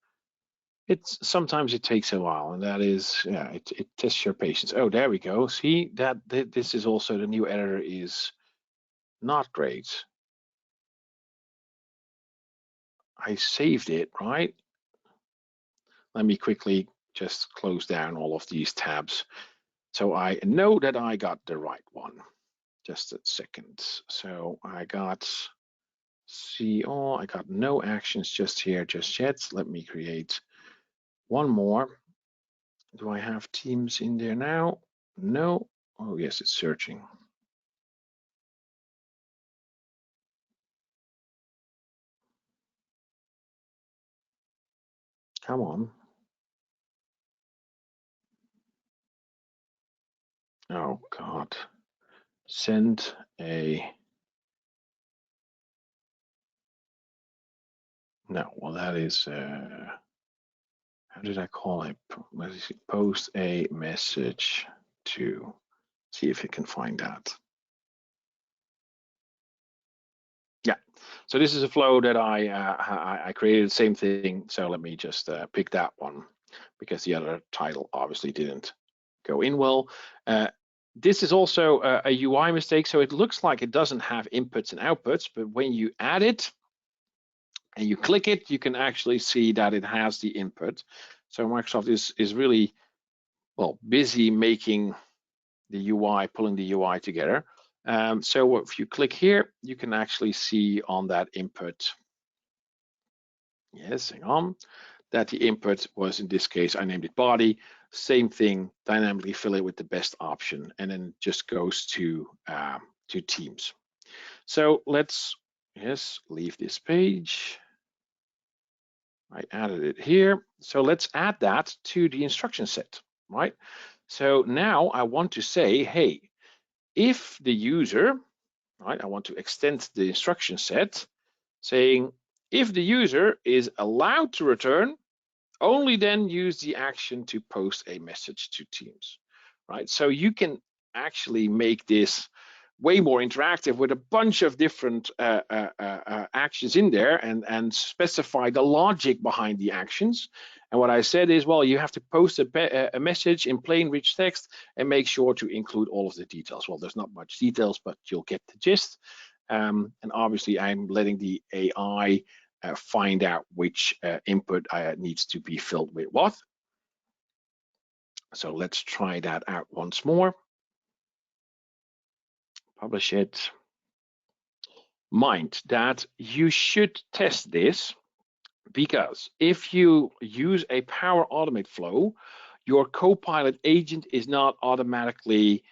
[SPEAKER 2] Sometimes it takes a while, and that is, yeah, it tests your patience. Oh, there we go. See that this is also the new editor is not great. I saved it, right? Let me quickly just close down all of these tabs so I know that I got the right one. Just a second. So I got see all, I got no actions just here just yet. Let me create one more. Do I have Teams in there now? No. Oh yes, it's searching. Come on. Oh God. Send a, no, well that is, how did I call it? Post a message to, see if it can find that. Yeah, so this is a flow that I created, the same thing. So let me just pick that one because the other title obviously didn't go in well. This is also a UI mistake. So it looks like it doesn't have inputs and outputs, but when you add it and you click it, you can actually see that it has the input. So Microsoft is really, well, busy making the UI, pulling the UI together. So if you click here, you can actually see on that input, yes, hang on, that the input was, in this case, I named it body. Same thing, dynamically fill it with the best option, and then just goes to Teams. So let's, yes, leave this page. I added it here. So let's add that to the instruction set, right? So now I want to say, hey, if the user, right, I want to extend the instruction set saying if the user is allowed to return, only then use the action to post a message to Teams, right? So you can actually make this way more interactive with a bunch of different actions in there and specify the logic behind the actions. And what I said is, well, you have to post a message in plain rich text and make sure to include all of the details. Well, there's not much details, but you'll get the gist. And obviously, I'm letting the AI find out which input needs to be filled with what. So let's try that out once more. Publish it. Mind that you should test this, because if you use a Power Automate flow, your Copilot agent is not automatically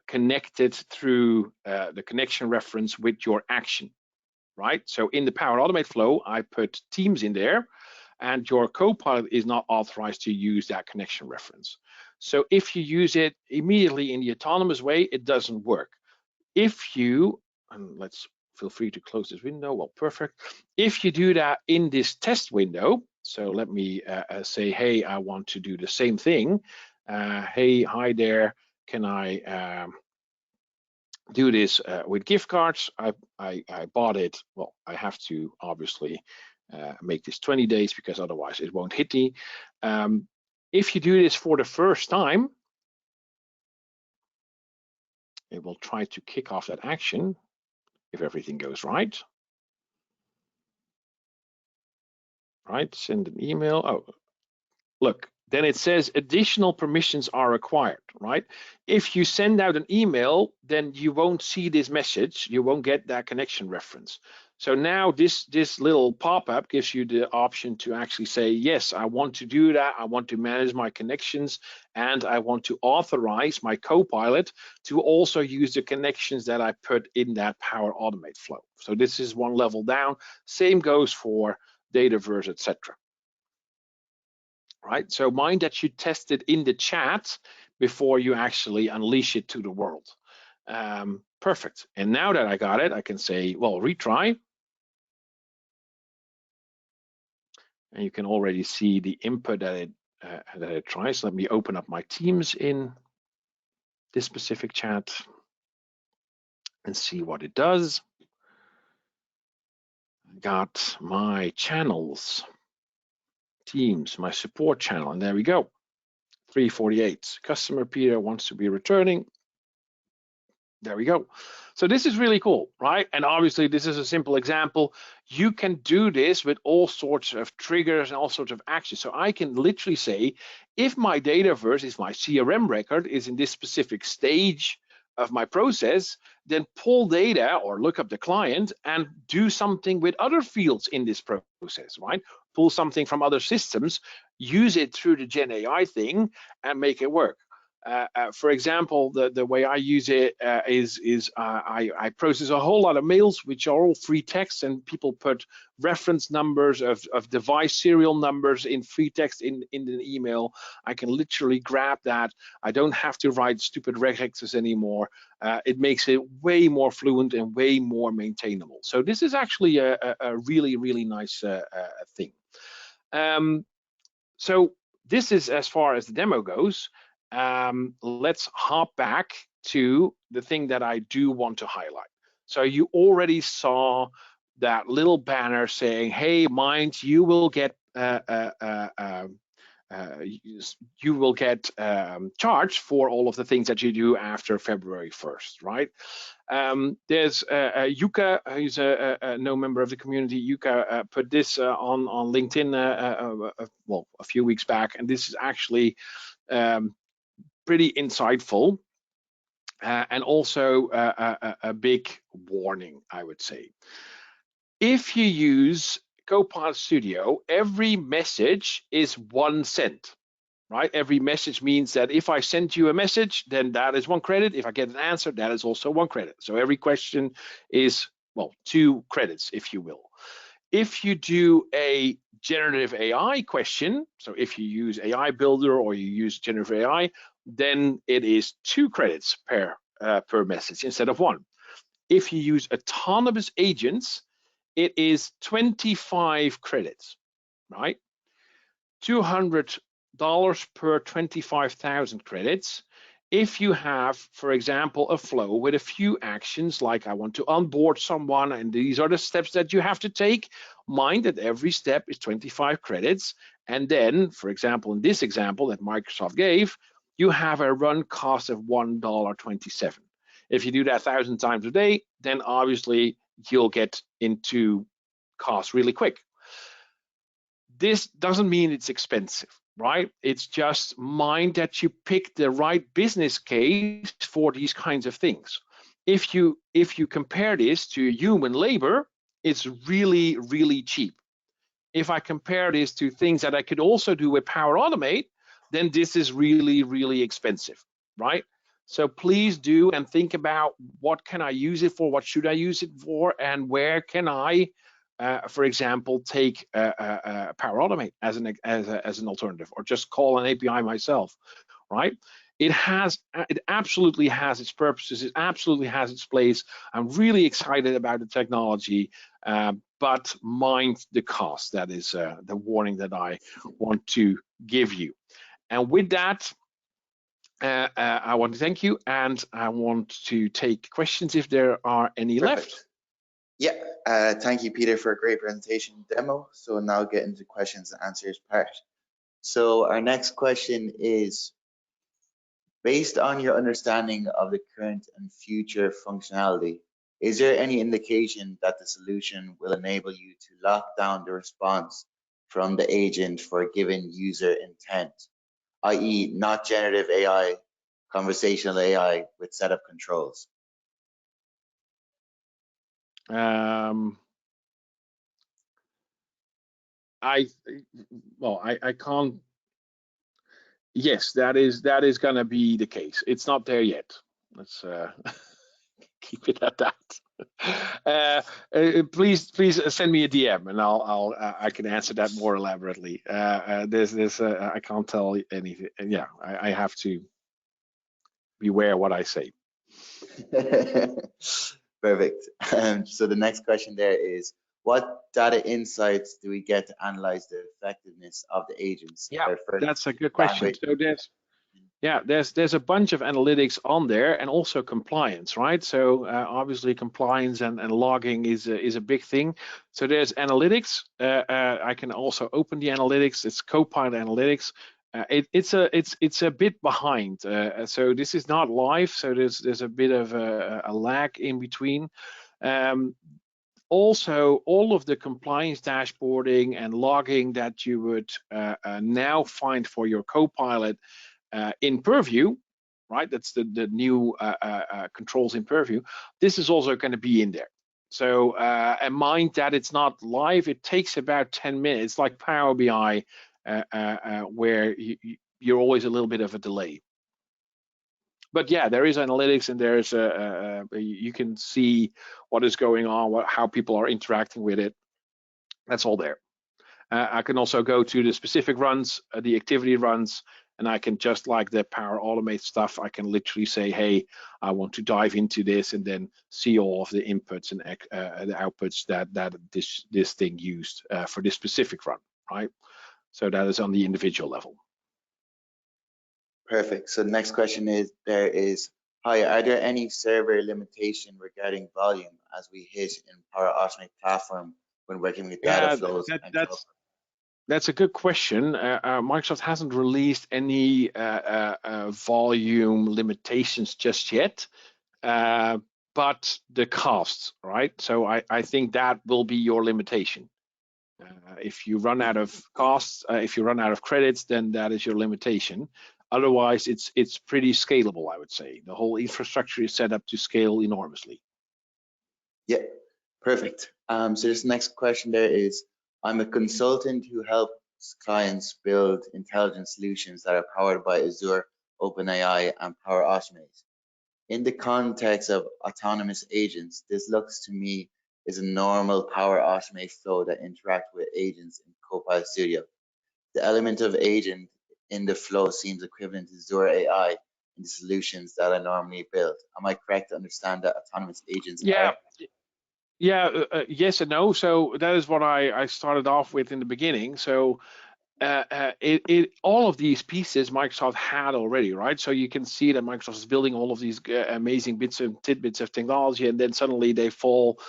[SPEAKER 2] connected through the connection reference with your action, right? So in the Power Automate flow, I put Teams in there, and your Copilot is not authorized to use that connection reference. So if you use it immediately in the autonomous way, it doesn't work. If you, and let's feel free to close this window, well, perfect. If you do that in this test window, so let me say, hey, I want to do the same thing. Hey, hi there, can I do this with gift cards? I bought it, well, I have to obviously make this 20 days because otherwise it won't hit me. If you do this for the first time, it will try to kick off that action if everything goes right. Right, send an email. Oh, look, then it says additional permissions are required, right? If you send out an email, then you won't see this message. You won't get that connection reference. So now this little pop-up gives you the option to actually say, yes, I want to do that. I want to manage my connections, and I want to authorize my Copilot to also use the connections that I put in that Power Automate flow. So this is one level down. Same goes for Dataverse, etc. Right? So mind that you test it in the chat before you actually unleash it to the world. Perfect. And now that I got it, I can say, well, retry. And you can already see the input that it tries. Let me open up my Teams in this specific chat and see what it does. Got my channels, Teams, my support channel, and there we go. 348. Customer Peter wants to be returning. There we go. So this is really cool, right? And obviously this is a simple example. You can do this with all sorts of triggers and all sorts of actions. So I can literally say, if my Dataverse, if my CRM record is in this specific stage of my process, then pull data or look up the client and do something with other fields in this process, right? Pull something from other systems, use it through the Gen AI thing and make it work. For example, the way I use it is I process a whole lot of mails, which are all free text, and people put reference numbers of device serial numbers in free text in an email. I can literally grab that. I don't have to write stupid regexes anymore. It makes it way more fluent and way more maintainable. So this is actually a really, really nice thing. So this is as far as the demo goes. Let's hop back to the thing that I do want to highlight. So you already saw that little banner saying, hey, mind, you will get charged for all of the things that you do after February 1st, right? There's Yuka, who's a no member of the community. Yuka put this on LinkedIn well, a few weeks back, and this is actually pretty insightful and also a big warning, I would say. If you use Copilot Studio, every message is 1 cent, right? Every message means that if I send you a message, then that is 1 credit. If I get an answer, that is also 1 credit. So every question is, well, 2 credits, if you will. If you do a generative AI question, so if you use AI Builder or you use generative AI, then it is 2 credits per message instead of 1. If you use autonomous agents, it is 25 credits, right? $200 per 25,000 credits. If you have, for example, a flow with a few actions, like I want to onboard someone, and these are the steps that you have to take, mind that every step is 25 credits. And then, for example, in this example that Microsoft gave, you have a run cost of $1.27. If you do that 1,000 times a day, then obviously you'll get into cost really quick. This doesn't mean it's expensive, right? It's just mind that you pick the right business case for these kinds of things. If you compare this to human labor, it's really, really cheap. If I compare this to things that I could also do with Power Automate, then this is really, really expensive, right? So please do and think about, what can I use it for? What should I use it for? And where can I, for example, take Power Automate as an alternative, or just call an API myself, right? It absolutely has its purposes. It absolutely has its place. I'm really excited about the technology, but mind the cost. That is the warning that I want to give you. And with that, I want to thank you, and I want to take questions if there are any left.
[SPEAKER 1] Yeah, thank you, Peter, for a great presentation demo. So now get into questions and answers part. So our next question is, based on your understanding of the current and future functionality, is there any indication that the solution will enable you to lock down the response from the agent for a given user intent, i.e. not generative AI, conversational AI with setup controls?
[SPEAKER 2] I can't. Yes, that is going to be the case. It's not there yet. Let's keep it at that. Please send me a DM, and I can answer that more elaborately. I can't tell anything. Yeah, I have to beware what I say.
[SPEAKER 1] Perfect. So the next question there is, what data insights do we get to analyze the effectiveness of the agents?
[SPEAKER 2] Yeah, that's a good question. So there's a bunch of analytics on there, and also compliance, right? So obviously compliance and logging is a big thing. So there's analytics. I can also open the analytics. It's Copilot Analytics. It's a bit behind. So this is not live. So there's a bit of a lag in between. Also, all of the compliance dashboarding and logging that you would now find for your Copilot in Purview, right? That's the new controls in Purview. This is also going to be in there. So and mind that it's not live. It takes about 10 minutes, like Power BI, where you're always a little bit of a delay. But yeah, there is analytics, and there's you can see what is going on, how people are interacting with it. That's all there. I can also go to the specific runs, the activity runs, and I can, just like the Power Automate stuff, I can literally say, hey, I want to dive into this, and then see all of the inputs and the outputs that this thing used for this specific run, right? So that is on the individual level.
[SPEAKER 1] Perfect. So the next question is, hi, are there any server limitation regarding volume as we hit in Power Automate platform when working with data flows?
[SPEAKER 2] That's a good question. Microsoft hasn't released any volume limitations just yet, but the costs, right? So I think that will be your limitation. If you run out of costs, if you run out of credits, then that is your limitation. Otherwise, it's pretty scalable, I would say. The whole infrastructure is set up to scale enormously.
[SPEAKER 1] Yeah, perfect. So this next question there is, I'm a consultant who helps clients build intelligent solutions that are powered by Azure, OpenAI, and Power Automate. In the context of autonomous agents, this looks to me is a normal Power Automate flow that interact with agents in Copilot Studio. The element of agent in the flow seems equivalent to Azure AI in the solutions that are normally built. Am I correct to understand that autonomous agents are?
[SPEAKER 2] Yeah, yes and no. So that is what I started off with in the beginning. So all of these pieces Microsoft had already, right? So you can see that Microsoft is building all of these amazing bits and tidbits of technology, and then suddenly they fall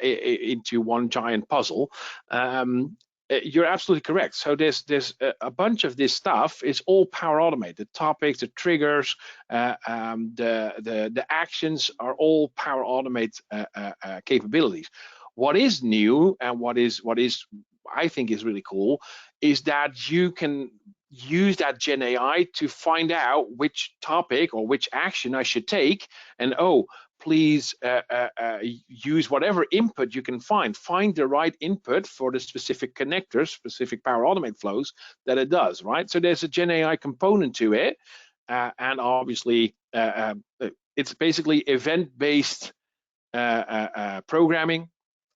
[SPEAKER 2] into one giant puzzle. You're absolutely correct. So there's a bunch of this stuff is all Power Automate. The topics, the triggers, the actions are all Power Automate capabilities. What is new and what is I think is really cool is that you can use that Gen AI to find out which topic or which action I should take, and please use whatever input you can find the right input for the specific connectors, specific Power Automate flows that it does, right? So there's a Gen AI component to it, and obviously it's basically event-based programming,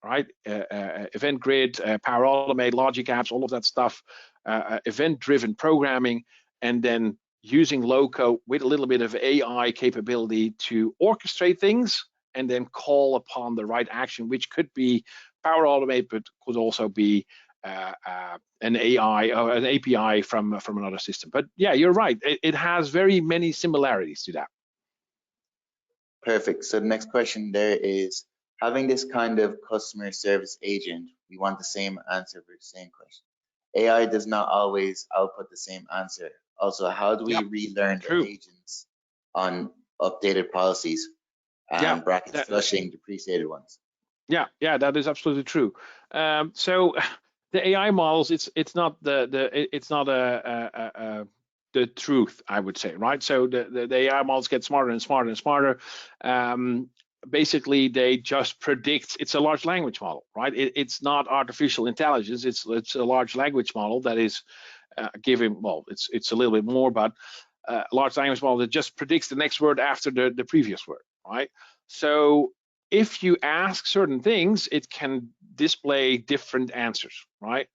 [SPEAKER 2] right? Event grid, Power Automate, logic apps, all of that stuff, event-driven programming, and then using low-code with a little bit of AI capability to orchestrate things and then call upon the right action, which could be Power Automate, but could also be an AI or an API from another system. But yeah, you're right. It has very many similarities to that.
[SPEAKER 1] Perfect. So the next question there is, having this kind of customer service agent, we want the same answer for the same question. AI does not always output the same answer. Also, how do we relearn the agents on updated policies and flushing depreciated ones?
[SPEAKER 2] Yeah, that is absolutely true. So the AI models, it's not it's not the truth, I would say, right? So the AI models get smarter and smarter and smarter. Basically, they just predict. It's a large language model, right? It's not artificial intelligence. It's a large language model that is given. Well, it's a little bit more, but a large language model that just predicts the next word after the previous word, right? So if you ask certain things, it can display different answers, right?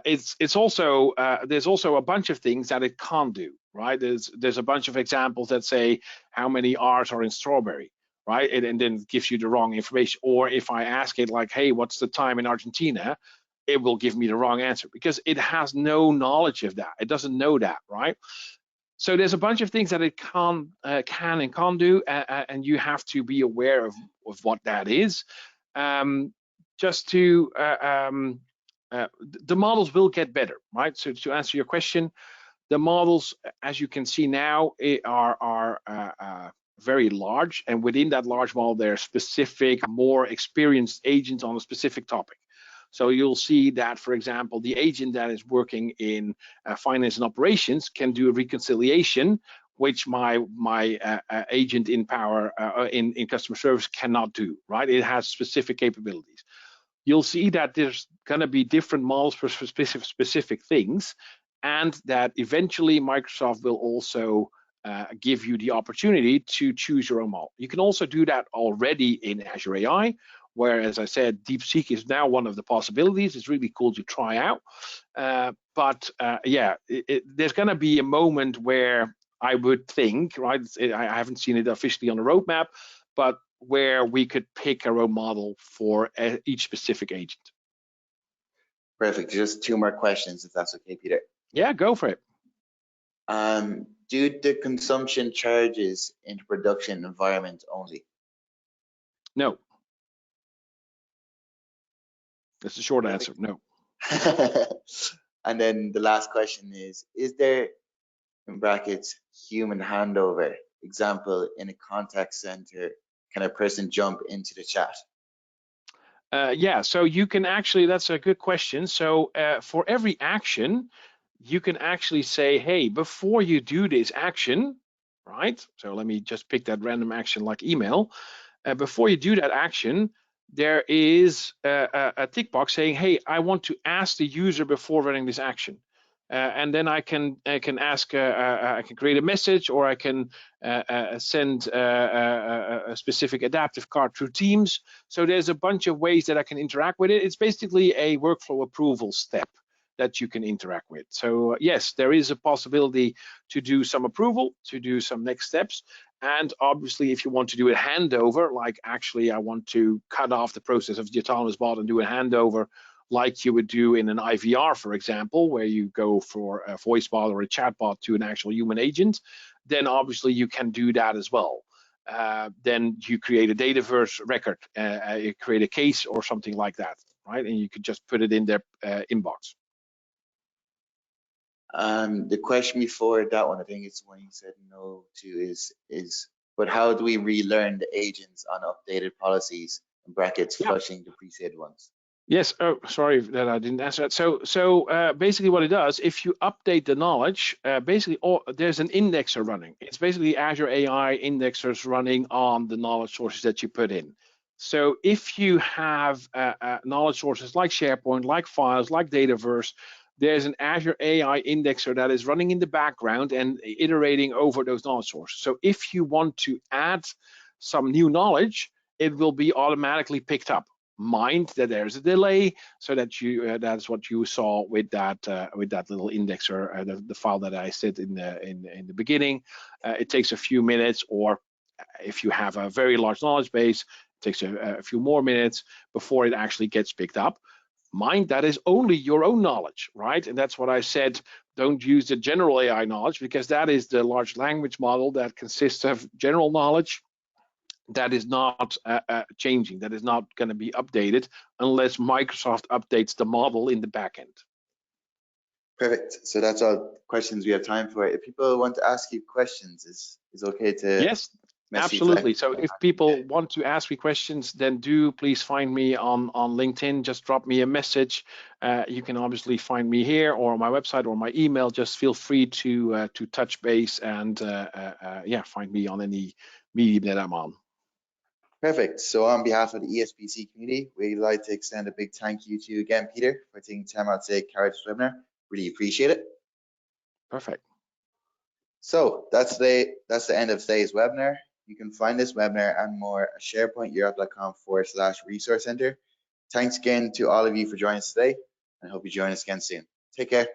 [SPEAKER 2] It's also there's also a bunch of things that it can't do, right? There's a bunch of examples that say how many R's are in strawberry, right? And then it gives you the wrong information. Or if I ask it like, hey, what's the time in Argentina? It will give me the wrong answer because it has no knowledge of that. It doesn't know that, right? So there's a bunch of things that it can and can't do, and you have to be aware of what that is. Just to the models will get better, right? So to answer your question, The models, as you can see now, are very large, and within that large model, there are specific, more experienced agents on a specific topic. So you'll see that, for example, the agent that is working in finance and operations can do a reconciliation, which my agent in Power in customer service cannot do. Right? It has specific capabilities. You'll see that there's going to be different models for specific things, and that eventually Microsoft will also give you the opportunity to choose your own model. You can also do that already in Azure AI, where, as I said, DeepSeek is now one of the possibilities. It's really cool to try out. But yeah, there's going to be a moment where I would think, right, I haven't seen it officially on the roadmap, but where we could pick our own model for each specific agent.
[SPEAKER 1] Perfect. Just 2 more questions, if that's okay, Peter.
[SPEAKER 2] Yeah, go for it.
[SPEAKER 1] Do the consumption charges into production environment only?
[SPEAKER 2] No. That's the short answer. No.
[SPEAKER 1] And then the last question is there, in brackets, human handover? Example, in a contact center, can a person jump into the chat?
[SPEAKER 2] Yeah, so you can actually, that's a good question. So for every action, you can actually say, hey, before you do this action, right? So let me just pick that random action like email. Before you do that action, there is a tick box saying, hey, I want to ask the user before running this action. And then I can ask, I can create a message, or I can send a specific adaptive card through Teams. So there's a bunch of ways that I can interact with it. It's basically a workflow approval step that you can interact with. So yes, there is a possibility to do some approval, to do some next steps. And obviously, if you want to do a handover, like actually I want to cut off the process of the autonomous bot and do a handover like you would do in an IVR, for example, where you go for a voice bot or a chat bot to an actual human agent, then obviously you can do that as well. Then you create a Dataverse record, you create a case or something like that, right? And you could just put it in their inbox.
[SPEAKER 1] The question before that one, I think it's one you said no to, is but how do we relearn the agents on updated policies, in brackets, flushing the preset ones?
[SPEAKER 2] Yes. Oh, sorry that I didn't answer that. So basically, what it does, if you update the knowledge, basically, there's an indexer running. It's basically Azure AI indexers running on the knowledge sources that you put in. So if you have knowledge sources like SharePoint, like files, like Dataverse, there's an Azure AI indexer that is running in the background and iterating over those knowledge sources. So if you want to add some new knowledge, it will be automatically picked up. Mind that there's a delay, so that you that's what you saw with that little indexer, the file that I said in the beginning. It takes a few minutes, or if you have a very large knowledge base, it takes a few more minutes before it actually gets picked up. Mind that is only your own knowledge, right? And that's what I said. Don't use the general AI knowledge, because that is the large language model that consists of general knowledge that is not changing, that is not going to be updated unless Microsoft updates the model in the backend.
[SPEAKER 1] Perfect. So that's all questions we have time for. If people want to ask you questions, is okay to?
[SPEAKER 2] Yes, absolutely. So if people want to ask me questions, then do please find me on LinkedIn. Just drop me a message. You can obviously find me here or on my website or my email. Just feel free to touch base and yeah, find me on any medium that I'm on.
[SPEAKER 1] Perfect. So on behalf of the ESBC community, we'd like to extend a big thank you to you again, Peter, for taking time out to carry this webinar. Really appreciate it.
[SPEAKER 2] Perfect.
[SPEAKER 1] So that's the end of today's webinar. You can find this webinar and more at sharepointeurope.com/resource center. Thanks again to all of you for joining us today, and I hope you join us again soon. Take care.